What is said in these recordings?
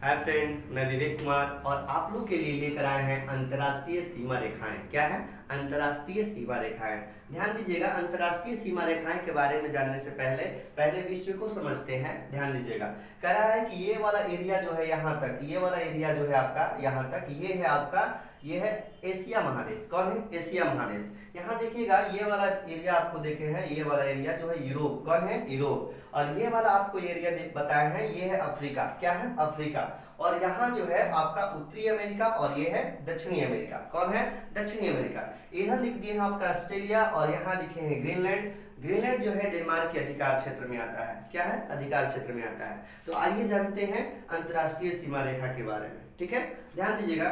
Hi friend, मैं विवेक कुमार और आप लोग के लिए लेकर आए हैं अंतर्राष्ट्रीय सीमा रेखाएं। क्या है? अंतर्राष्ट्रीय सीमा रेखाएं। ध्यान दीजिएगा, अंतर्राष्ट्रीय सीमा रेखाएं के बारे में जानने से पहले पहले विश्व को समझते हैं। ध्यान दीजिएगा, कह रहा है कि ये वाला एरिया जो है यहाँ तक, ये वाला एरिया जो है आपका यहाँ तक, ये है आपका, ये है एशिया महादेश। कौन है? एशिया महादेश। यहाँ देखिएगा, ये वाला एरिया आपको देखे हैं, ये वाला एरिया जो है यूरोप। कौन है? यूरोप। और ये वाला आपको एरिया बताया है, ये है अफ्रीका। क्या है? अफ्रीका। और यहाँ जो है आपका उत्तरी अमेरिका और ये है दक्षिणी अमेरिका। कौन है? दक्षिणी अमेरिका। इधर लिख दिए हैं आपका ऑस्ट्रेलिया और यहाँ लिखे हैं ग्रीनलैंड। ग्रीनलैंड जो है डेनमार्क के अधिकार क्षेत्र में आता है। क्या है? अधिकार क्षेत्र में आता है। तो आइए जानते हैं अंतर्राष्ट्रीय सीमा रेखा के बारे में। ठीक है, ध्यान दीजिएगा,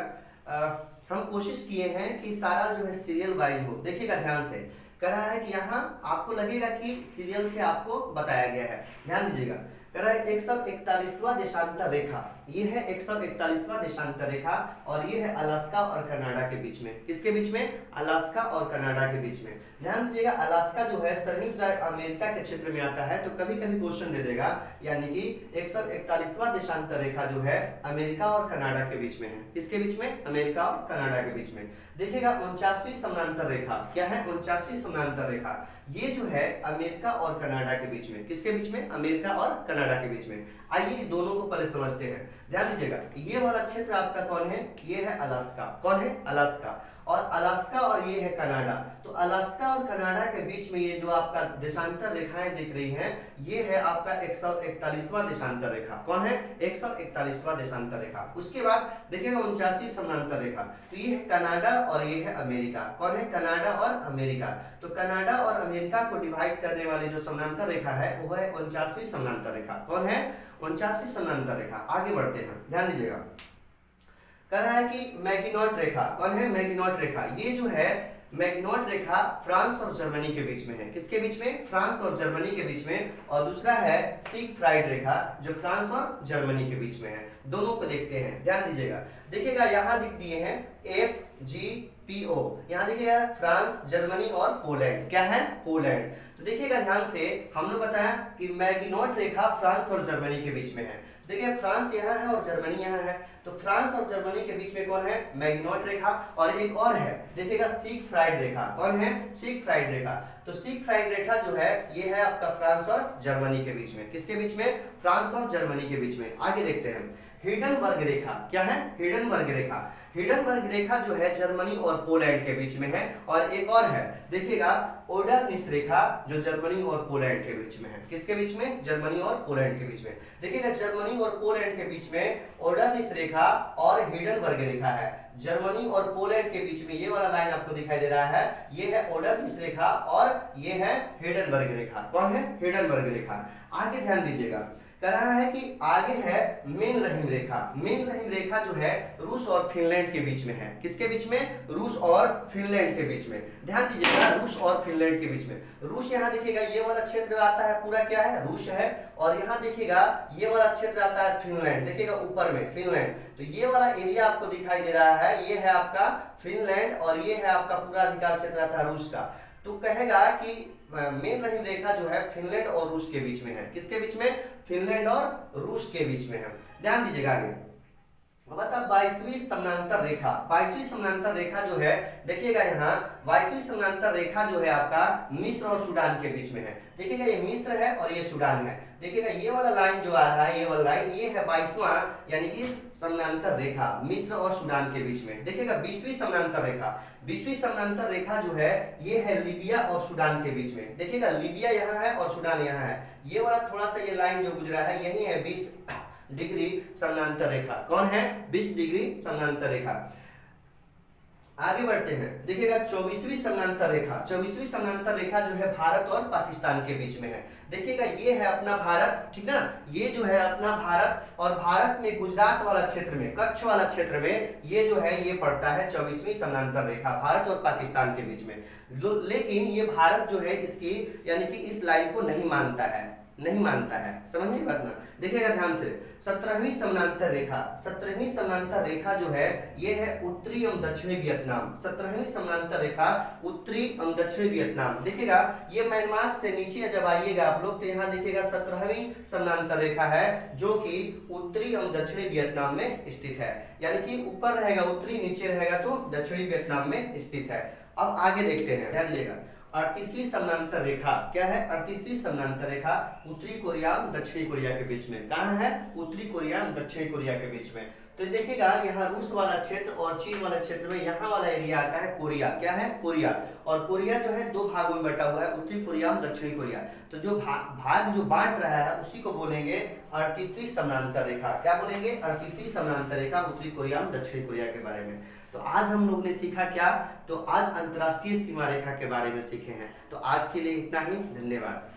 हम कोशिश किए हैं कि सारा जो है सीरियल वाइज हो। देखिएगा ध्यान से, कह रहा है कि यहाँ आपको लगेगा कि सीरियल से आपको बताया गया है। ध्यान दीजिएगा, कह रहा है 141वां देशांतर रेखा। ये है 141वां देशांतर रेखा और ये है अलास्का और कनाडा के बीच में। किसके बीच में? अलास्का और कनाडा के बीच में। ध्यान दीजिएगा, अलास्का जो है संयुक्त अमेरिका के क्षेत्र में आता है, तो कभी कभी क्वेश्चन दे देगा, यानी कि 141वां देशांतर रेखा जो है अमेरिका और कनाडा के बीच में है। किसके बीच में? अमेरिका और कनाडा के बीच में। देखिएगा 49वीं समानांतर रेखा। क्या है? 49वीं समानांतर रेखा। ये जो है अमेरिका और कनाडा के बीच में। किसके बीच में? अमेरिका और कनाडा के बीच में। आइए दोनों को पहले समझते हैं। ध्यान दीजिएगा, ये वाला क्षेत्र आपका कौन है? ये है अलास्का। कौन है? अलास्का। और अलास्का और ये है कनाडा। तो अलास्का और कनाडा के बीच में ये जो आपका देशांतर रेखाएं दिख रही हैं, ये है आपका 141वां देशांतर रेखा। कौन है? 141वां देशांतर रेखा। उसके बाद देखिएगा 49वीं समानांतर रेखा। तो ये है कनाडा और ये है अमेरिका। कौन है? कनाडा और अमेरिका। तो कनाडा और अमेरिका को डिवाइड करने वाली जो समानांतर रेखा है वो है 49वीं समानांतर रेखा। कौन है? 49वीं समानांतर रेखा। आगे बढ़ते हैं, ध्यान दीजिएगा, कह रहा है कि मैगिनॉट रेखा। कौन है? मैगिनॉट रेखा। ये जो है मैगिनॉट रेखा फ्रांस और जर्मनी के बीच में है। किसके बीच में? फ्रांस और जर्मनी के बीच में। और दूसरा है सिगफ्राइड रेखा जो फ्रांस और जर्मनी के बीच में है। दोनों को देखते हैं, ध्यान दीजिएगा। देखिएगा यहाँ लिख दिए हैं FGPO। यहाँ देखिएगा फ्रांस, जर्मनी और पोलैंड। क्या है? पोलैंड। तो देखिएगा ध्यान से, हमने बताया कि मैगिनॉट रेखा फ्रांस और जर्मनी के बीच में है। देखिए फ्रांस यहाँ है और जर्मनी यहाँ है, तो फ्रांस और जर्मनी के बीच में कौन है? मैगिनॉट रेखा। और एक और है, देखिएगा सिगफ्राइड रेखा। कौन है? सिगफ्राइड रेखा। तो सिगफ्राइड रेखा जो है ये है आपका फ्रांस और जर्मनी के बीच में। किसके बीच में? फ्रांस और जर्मनी के बीच में। आगे देखते हैं, हिडनबर्ग रेखा। क्या है? हिडनबर्ग रेखा। हिडनबर्ग रेखा जो है जर्मनी और पोलैंड के बीच में है। और एक और है, देखिएगा ओडरनिस रेखा जो जर्मनी और पोलैंड के बीच में है। किसके बीच में? जर्मनी और पोलैंड के बीच में। देखिएगा जर्मनी और पोलैंड के बीच में ओडरनिस रेखा और हिडनबर्ग रेखा है। जर्मनी और पोलैंड के बीच में ये वाला लाइन आपको दिखाई दे रहा है, ये है ओडरनिस रेखा और ये है हिडनबर्ग रेखा। कौन है? हिडनबर्ग रेखा। आगे ध्यान दीजिएगा, कह रहा है कि आगे है मेन रहीम रेखा। मेन रहीम रेखा जो है रूस और फिनलैंड के बीच में है। किसके बीच में? रूस और फिनलैंड के बीच में। ध्यान दीजिएगा, रूस और फिनलैंड के बीच में। रूस यहाँ देखिएगा ये वाला क्षेत्र आता है पूरा, क्या है? रूस है। और यहाँ देखिएगा ये वाला क्षेत्र आता है फिनलैंड। देखिएगा ऊपर में फिनलैंड। तो ये वाला एरिया आपको दिखाई दे रहा है, ये है आपका फिनलैंड और ये है आपका पूरा अधिकार क्षेत्र आता है रूस का। तो कहेगा कि मेन रहीम रेखा जो है फिनलैंड और रूस के बीच में है। किसके बीच में? फिनलैंड और रूस के बीच में है। ध्यान दीजिएगा आगे, बता 22वीं समानांतर रेखा। 22वीं समानांतर रेखा जो है, देखिएगा यहाँ 22वीं समानांतर रेखा जो है आपका मिस्र और सूडान के बीच में है। देखिएगा ये मिस्र है और ये सूडान है। देखिएगा ये वाला लाइन जो आ रहा है, ये वाला लाइन, ये है 22वां यानी कि समानांतर रेखा मिस्र और सूडान के बीच में। देखिएगा 20वीं समानांतर रेखा। 20वीं समानांतर रेखा जो है ये है लीबिया और सूडान के बीच में। देखिएगा लीबिया यहाँ है और सूडान यहाँ है। ये वाला थोड़ा सा ये लाइन जो गुजरा है यही है 20 डिग्री समानांतर रेखा। कौन है? 20 डिग्री समानांतर रेखा। आगे बढ़ते हैं, देखिएगा 24वीं समानांतर रेखा। 24वीं समानांतर रेखा जो है भारत और पाकिस्तान के बीच में है। देखिएगा ये है अपना भारत, ठीक ना, ये जो है अपना भारत। और भारत में गुजरात वाला क्षेत्र में, कच्छ वाला क्षेत्र में ये जो है ये पड़ता है 24वीं समानांतर रेखा भारत और पाकिस्तान के बीच में। लेकिन ये भारत जो है इसकी यानी कि इस लाइन को नहीं मानता है, नहीं मानता है। समझिए बात ना, देखिएगा ध्यान से। 17वीं समानांतर रेखा, 17वीं समानांतर रेखा जो है ये है उत्तरी एवं दक्षिणी वियतनाम। 17वीं समानांतर रेखा उत्तरी एवं दक्षिणी वियतनाम। देखिएगा ये म्यांमार से नीचे जब आइएगा आप लोग तो यहाँ देखिएगा 17वीं समानांतर रेखा है जो कि उत्तरी एवं दक्षिणी वियतनाम में स्थित है, यानी कि ऊपर रहेगा उत्तरी, नीचे रहेगा तो दक्षिणी वियतनाम में स्थित है। अब आगे देखते हैं, ध्यान दीजिएगा। 38वीं समानांतर रेखा क्या है? 38वीं समानांतर रेखा उत्तरी कोरिया और दक्षिणी कोरिया के बीच में। कहाँ है? उत्तरी कोरिया और दक्षिणी कोरिया के बीच में। तो देखिएगा यहाँ रूस वाला क्षेत्र और चीन वाला क्षेत्र में यहाँ वाला एरिया आता है कोरिया। क्या है? कोरिया। और कोरिया जो है दो भागों में बटा हुआ है, उत्तरी कोरिया और दक्षिणी कोरिया। तो जो भाग जो बांट रहा है उसी को बोलेंगे 38वीं समानांतर रेखा। क्या बोलेंगे? 38वीं समानांतर रेखा उत्तरी कोरिया और दक्षिणी कोरिया के बारे में। तो आज हम लोग ने सीखा क्या? तो आज अंतर्राष्ट्रीय सीमा रेखा के बारे में सीखे हैं। तो आज के लिए इतना ही, धन्यवाद।